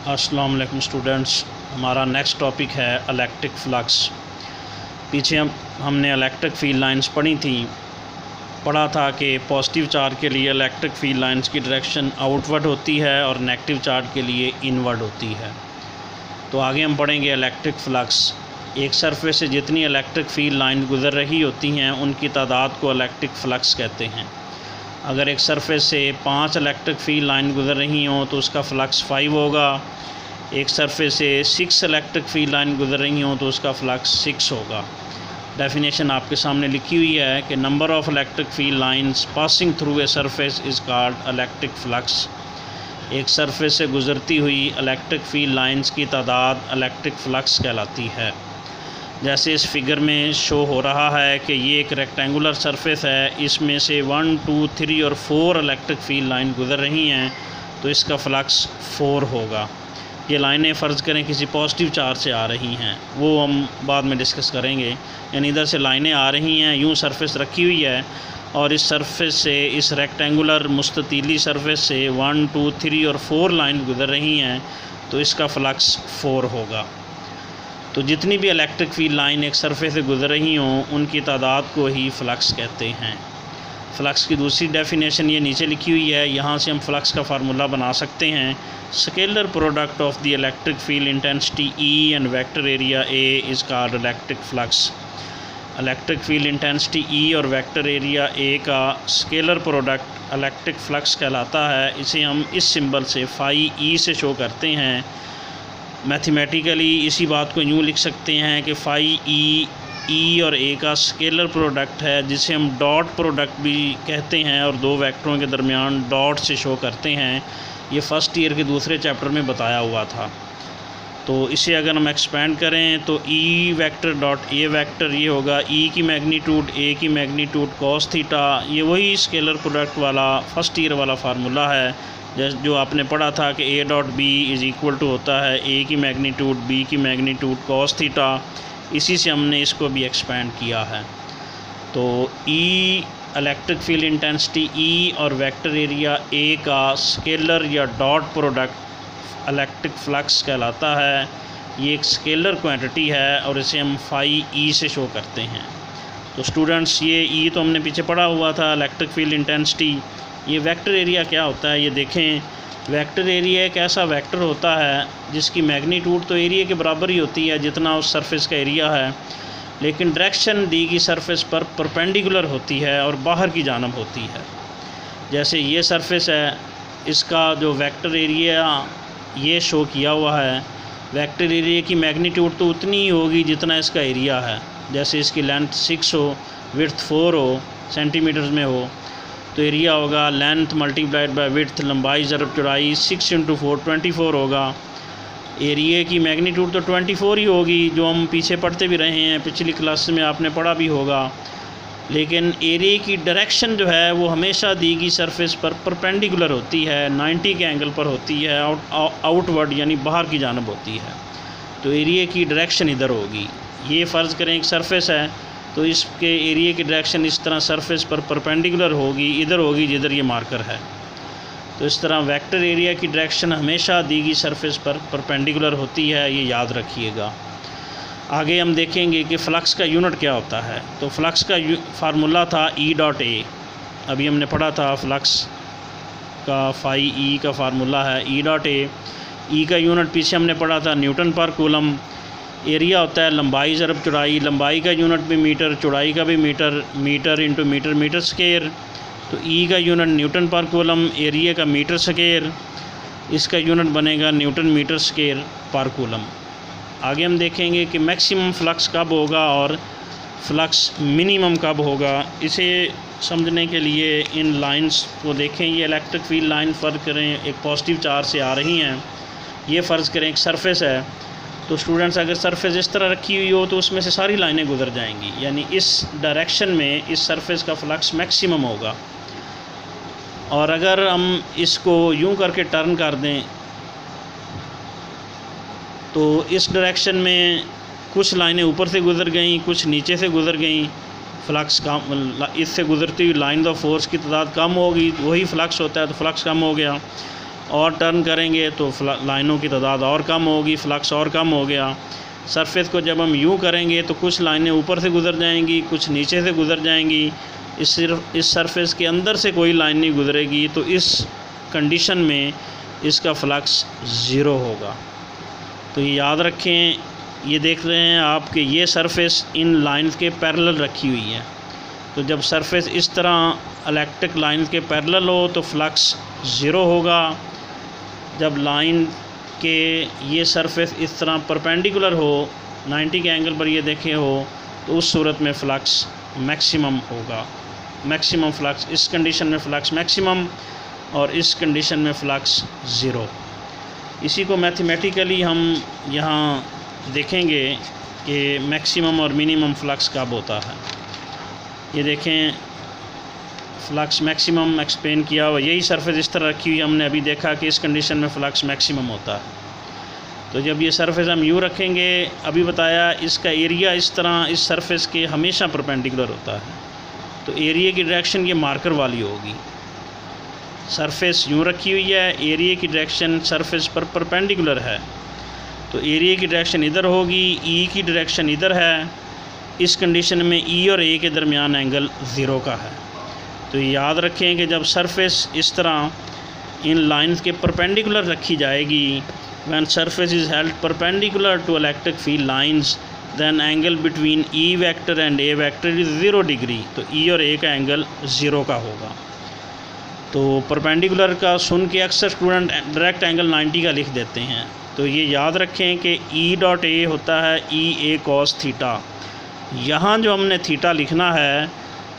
अस्सलाम वालेकुम स्टूडेंट्स। हमारा नेक्स्ट टॉपिक है इलेक्ट्रिक फ्लक्स। पीछे हमने इलेक्ट्रिक फील्ड लाइंस पढ़ी थी। पढ़ा था कि पॉजिटिव चार्ज के लिए इलेक्ट्रिक फील्ड लाइंस की डायरेक्शन आउटवर्ड होती है और नेगेटिव चार्ज के लिए इनवर्ड होती है। तो आगे हम पढ़ेंगे इलेक्ट्रिक फ्लक्स। एक सरफेस से जितनी इलेक्ट्रिक फील्ड लाइन गुज़र रही होती हैं उनकी तादाद को इलेक्ट्रिक फ्लक्स कहते हैं। अगर एक सरफेस से 5 इलेक्ट्रिक फील्ड लाइन गुज़र रही हों तो उसका फ्लक्स 5 होगा। एक सरफेस से 6 इलेक्ट्रिक फील्ड लाइन गुज़र रही हों तो उसका फ्लक्स 6 होगा। डेफिनेशन आपके सामने लिखी हुई है कि number of electric field lines passing through a surface is called electric flux. एक सरफेस से गुज़रती हुई इलेक्ट्रिक फील्ड लाइंस की तादाद इलेक्ट्रिक फ्लक्स कहलाती है। जैसे इस फिगर में शो हो रहा है कि ये एक रेक्टेंगुलर सरफेस है, इसमें से 1, 2, 3 और 4 इलेक्ट्रिक फील्ड लाइन गुज़र रही हैं तो इसका फ्लक्स 4 होगा। ये लाइनें फ़र्ज़ करें किसी पॉजिटिव चार्ज से आ रही हैं, वो हम बाद में डिस्कस करेंगे। यानी इधर से लाइनें आ रही हैं, यूँ सरफेस रखी हुई है और इस सरफेस से, इस रेक्टेंगुलर मुस्ततीली सरफेस से 1, 2, 3 और 4 लाइन गुज़र रही हैं तो इसका फ्लक्स 4 होगा। तो जितनी भी इलेक्ट्रिक फील्ड लाइन एक सरफेस से गुज़र रही हों उनकी तादाद को ही फ्लक्स कहते हैं। फ्लक्स की दूसरी डेफिनेशन ये नीचे लिखी हुई है, यहाँ से हम फ्लक्स का फार्मूला बना सकते हैं। Scalar product of the electric field intensity E and vector area A is called electric flux. Electric field intensity E और वेक्टर एरिया A का स्केलर प्रोडक्ट इलेक्ट्रिक फ्लक्स कहलाता है। इसे हम इस सिंबल से फाई E से शो करते हैं। मैथमेटिकली इसी बात को यूँ लिख सकते हैं कि फाई E और A का स्केलर प्रोडक्ट है, जिसे हम डॉट प्रोडक्ट भी कहते हैं और दो वेक्टरों के दरमियान डॉट से शो करते हैं। ये फ़र्स्ट ईयर के दूसरे चैप्टर में बताया हुआ था। तो इसे अगर हम एक्सपेंड करें तो E vector dot A vector ये होगा E की मैग्नीट्यूड A की मैग्नीट्यूड कॉस थीटा। ये वही स्केलर प्रोडक्ट वाला फ़र्स्ट ईयर वाला फार्मूला है जो आपने पढ़ा था कि A dot B is equal to होता है A की मैग्नीट्यूड B की मैग्नीट्यूड कॉस थीटा। इसी से हमने इसको भी एक्सपेंड किया है। तो E electric field intensity E और वेक्टर एरिया A का स्केलर या डॉट प्रोडक्ट इलेक्ट्रिक फ्लक्स कहलाता है। ये एक स्केलर क्वांटिटी है और इसे हम फाई E से शो करते हैं। तो स्टूडेंट्स, ये E तो हमने पीछे पढ़ा हुआ था, इलेक्ट्रिक फील्ड इंटेंसिटी। ये वेक्टर एरिया क्या होता है ये देखें। वेक्टर एरिया एक ऐसा वेक्टर होता है जिसकी मैग्नीट्यूड तो एरिया के बराबर ही होती है जितना उस सरफेस का एरिया है, लेकिन डायरेक्शन दी गई सरफेस पर परपेंडिकुलर होती है और बाहर की जानब होती है। जैसे ये सरफेस है, इसका जो वेक्टर एरिया ये शो किया हुआ है, वेक्टर एरिया की मैग्नीट्यूड तो उतनी ही होगी जितना इसका एरिया है। जैसे इसकी लेंथ 6 हो, विड्थ 4 हो, सेंटीमीटर्स में हो, तो एरिया होगा लेंथ मल्टीप्लाइड बाय विड्थ, लंबाई ज़रब चौड़ाई, 6 × 4 24 होगा। एरिया की मैग्नीट्यूड तो 24 ही होगी, जो हम पीछे पढ़ते भी रहे हैं, पिछली क्लास में आपने पढ़ा भी होगा। लेकिन एरिया की डायरेक्शन जो है वो हमेशा दी गई सरफेस पर परपेंडिकुलर होती है, 90 के एंगल पर होती है, आउटवर्ड यानी बाहर की जानब होती है। तो एरिया की डायरेक्शन इधर होगी। ये फ़र्ज़ करें एक सरफेस है तो इसके एरिया की डायरेक्शन इस तरह सरफेस पर परपेंडिकुलर होगी, इधर होगी जिधर ये मार्कर है। तो इस तरह वेक्टर एरिया की डायरेक्शन हमेशा दी गई सरफेस पर परपेंडिकुलर होती है, ये याद रखिएगा। आगे हम देखेंगे कि फ़्लक्स का यूनिट क्या होता है। तो फ्लक्स का फार्मूला था E डॉट A। अभी हमने पढ़ा था फ्लक्स का फाई E का फार्मूला है E डॉट A। E का यूनिट पीछे हमने पढ़ा था न्यूटन पर कूलम। एरिया होता है लंबाई ज़रब चौड़ाई, लंबाई का यूनिट भी मीटर, चौड़ाई का भी metre, metre into metre metre square. तो E का unit newton per coulomb, area का मीटर स्क्वायर, इसका यूनिट बनेगा newton metre square per coulomb. आगे हम देखेंगे कि मैक्सिमम फ्लक्स कब होगा और फ्लक्स मिनिमम कब होगा। इसे समझने के लिए इन लाइंस को देखें। ये इलेक्ट्रिक फील्ड लाइन फ़र्ज़ करें एक पॉजिटिव चार्ज से आ रही हैं। ये फ़र्ज़ करें एक सरफेस है, तो स्टूडेंट्स अगर सरफेस इस तरह रखी हुई हो तो उसमें से सारी लाइनें गुजर जाएंगी, यानी इस डायरेक्शन में इस सरफेस का फ्लक्स मैक्सिमम होगा। और अगर हम इसको यूं करके टर्न कर दें तो इस डायरेक्शन में कुछ लाइनें ऊपर से गुज़र गई, कुछ नीचे से गुज़र गई, फ्लक्स कम, इससे गुज़रती हुई लाइन ऑफ फोर्स की तादाद कम होगी, वही फ्लक्स होता है तो फ्लक्स कम हो गया। और टर्न करेंगे तो लाइनों की तादाद और कम होगी, फ्लक्स और कम हो गया। सरफेस को जब हम यूँ करेंगे तो कुछ लाइनें ऊपर से गुज़र जाएंगी, कुछ नीचे से गुज़र जाएंगी, इस सरफेस के अंदर से कोई लाइन नहीं गुज़रेगी। तो इस कंडीशन में इसका फ्लक्स ज़ीरो होगा। तो ये याद रखें, ये देख रहे हैं आप कि ये सरफेस इन लाइन्स के पैरेलल रखी हुई है। तो जब सरफेस इस तरह इलेक्ट्रिक लाइन के पैरेलल हो तो फ्लक्स ज़ीरो होगा। जब लाइन के ये सरफेस इस तरह परपेंडिकुलर हो, 90 के एंगल पर ये देखे हो, तो उस सूरत में फ़्लक्स मैक्सिमम होगा। मैक्सिमम फ़्लक्स, इस कंडीशन में फ़्लक्स मैक्सिमम और इस कंडीशन में फ़्लक्स ज़ीरो। इसी को मैथमेटिकली हम यहाँ देखेंगे कि मैक्सिमम और मिनिमम फ़्लक्स कब होता है। ये देखें, फ़्लक्स मैक्सिमम एक्सप्लेन किया हुआ, यही सरफेस इस तरह रखी हुई, हमने अभी देखा कि इस कंडीशन में फ़्लक्स मैक्सिमम होता है। तो जब ये सरफेस हम यूँ रखेंगे, अभी बताया इसका एरिया इस तरह इस सरफेस के हमेशा परपेंडिकुलर होता है, तो एरिया की डायरेक्शन ये मार्कर वाली होगी। सरफेस यूँ रखी हुई है, एरिया की डायरेक्शन सरफेस पर परपेंडिकुलर है, तो एरिया की डायरेक्शन इधर होगी, ई की डायरेक्शन इधर है। इस कंडीशन में ई और ए के दरमियान एंगल ज़ीरो का है। तो याद रखें कि जब सरफेस इस तरह इन लाइंस के परपेंडिकुलर रखी जाएगी, when surface is held perpendicular to electric field lines then angle between E vector and A vector is 0 degree. तो ई और ए का एंगल ज़ीरो का होगा। तो परपेंडिकुलर का सुन के अक्सर स्टूडेंट डायरेक्ट एंगल 90 का लिख देते हैं। तो ये याद रखें कि ई डॉट ए होता है ई ए कॉस थीटा। यहाँ जो हमने थीटा लिखना है,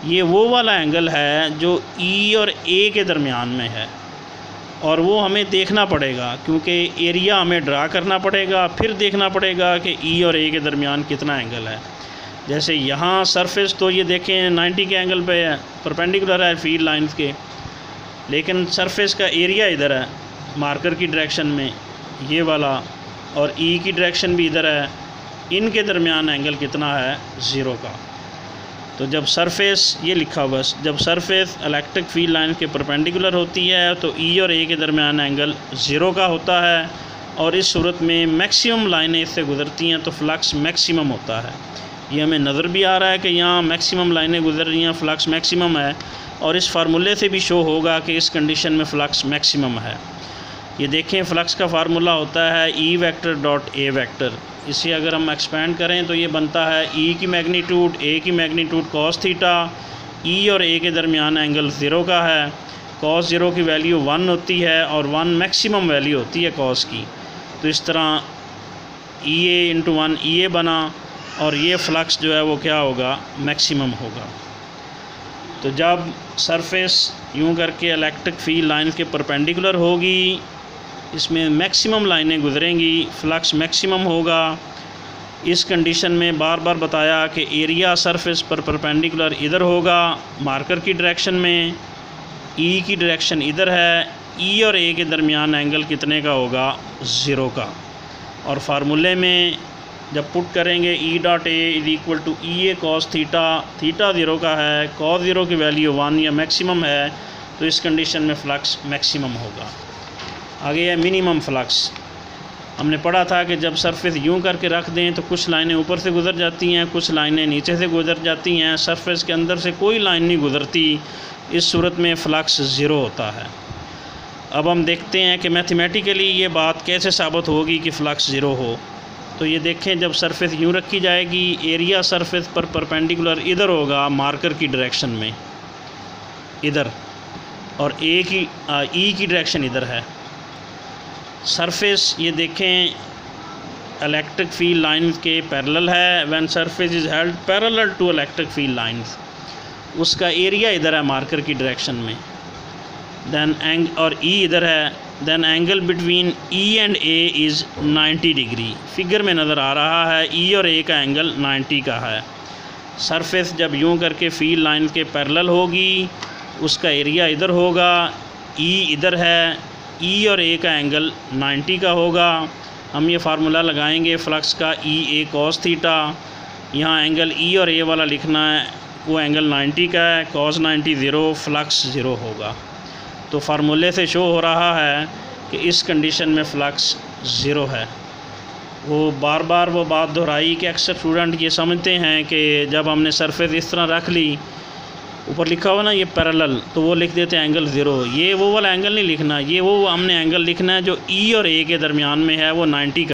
ये वो वाला एंगल है जो ई और ए के दरमियान में है, और वो हमें देखना पड़ेगा क्योंकि एरिया हमें ड्रा करना पड़ेगा, फिर देखना पड़ेगा कि ई और ए के दरमियान कितना एंगल है। जैसे यहाँ सरफेस तो ये देखें 90 के एंगल पे है, परपेंडिकुलर है फील्ड लाइंस के, लेकिन सरफेस का एरिया इधर है मार्कर की डायरेक्शन में, ये वाला, और ई की डायरेक्शन भी इधर है। इनके दरमियान एंगल कितना है? ज़ीरो का। तो जब सरफेस, ये लिखा बस, जब सरफेस इलेक्ट्रिक फील्ड लाइन के परपेंडिकुलर होती है तो ई और ए के दरमियान एंगल ज़ीरो का होता है, और इस सूरत में मैक्सिमम लाइनें इससे गुजरती हैं तो फ्लक्स मैक्सिमम होता है। ये हमें नज़र भी आ रहा है कि यहाँ मैक्सिमम लाइनें गुजर रही हैं, फ्लक्स मैक्सिमम है, और इस फार्मूले से भी शो होगा कि इस कंडीशन में फ़्लक्स मैक्सिमम है। ये देखें, फ़्लक्स का फार्मूला होता है E vector dot A vector. इसे अगर हम एक्सपेंड करें तो ये बनता है ई की मैग्नीट्यूड, ए की मैग्नीट्यूड कॉस थीटा, ई और ए के दरमियान एंगल ज़ीरो का है, कॉस ज़ीरो की वैल्यू 1 होती है और 1 मैक्सिमम वैल्यू होती है कॉस की। तो इस तरह ई ए इंटू 1 ई ए बना, और ये फ़्लक्स जो है वो क्या होगा? मैक्सिमम होगा। तो जब सरफेस यूँ करके इलेक्ट्रिक फील्ड लाइन के परपेंडिकुलर होगी, इसमें मैक्सिमम लाइनें गुजरेंगी, फ़्लक्स मैक्सिमम होगा। इस कंडीशन में बार बार बताया कि एरिया सरफेस पर परपेंडिकुलर इधर होगा मार्कर की डायरेक्शन में, ई की डायरेक्शन इधर है, ई और ए के दरमियान एंगल कितने का होगा? ज़ीरो का। और फार्मूले में जब पुट करेंगे E dot A is equal to E A cos theta, theta zero का है, कॉस ज़ीरो की वैल्यू 1 या मैक्सिमम है, तो इस कंडीशन में फ़्लक्स मैक्सिमम होगा। आगे है मिनिमम फ़्लक्स। हमने पढ़ा था कि जब सरफेस यूं करके रख दें तो कुछ लाइनें ऊपर से गुज़र जाती हैं, कुछ लाइनें नीचे से गुज़र जाती हैं, सरफेस के अंदर से कोई लाइन नहीं गुज़रती। इस सूरत में फ़्लक्स ज़ीरो होता है। अब हम देखते हैं कि मैथमेटिकली ये बात कैसे साबित होगी कि फ़्लक्स ज़ीरो हो। तो ये देखें, जब सरफेस यूँ रखी जाएगी, एरिया सरफेस पर परपेंडिकुलर इधर होगा मार्कर की डायरेक्शन में, इधर, और ई की डायरेक्शन इधर है। सरफेस ये देखें इलेक्ट्रिक फील्ड लाइंस के पैरेलल है। When surface is held parallel to electric field lines, उसका एरिया इधर है मार्कर की डायरेक्शन में, देन और ई इधर है, then angle between E and A is 90 degree. Figure में नज़र आ रहा है ई और ए का एंगल 90 का है। सरफेस जब यूँ करके फील्ड लाइन के पैरेलल होगी, उसका एरिया इधर होगा, ई इधर है, ई और ए का एंगल 90 का होगा। हम ये फार्मूला लगाएंगे फ़्लक्स का, ई ए कॉस थीटा। यहाँ एंगल ई और ए वाला लिखना है, वो एंगल 90 का है, कॉस 90 ज़ीरो, फ़्लक्स ज़ीरो होगा। तो फार्मूले से शो हो रहा है कि इस कंडीशन में फ्लक्स ज़ीरो है। वो बार बार वो बात दोहराई कि अक्सर स्टूडेंट ये समझते हैं कि जब हमने सरफेस इस तरह रख ली, ऊपर लिखा हुआ ना ये पैरेलल, तो वो लिख देते हैं एंगल ज़ीरो। ये वो वाला एंगल नहीं लिखना, ये वो हमने एंगल लिखना है जो ई और ए के दरमियान में है, वो 90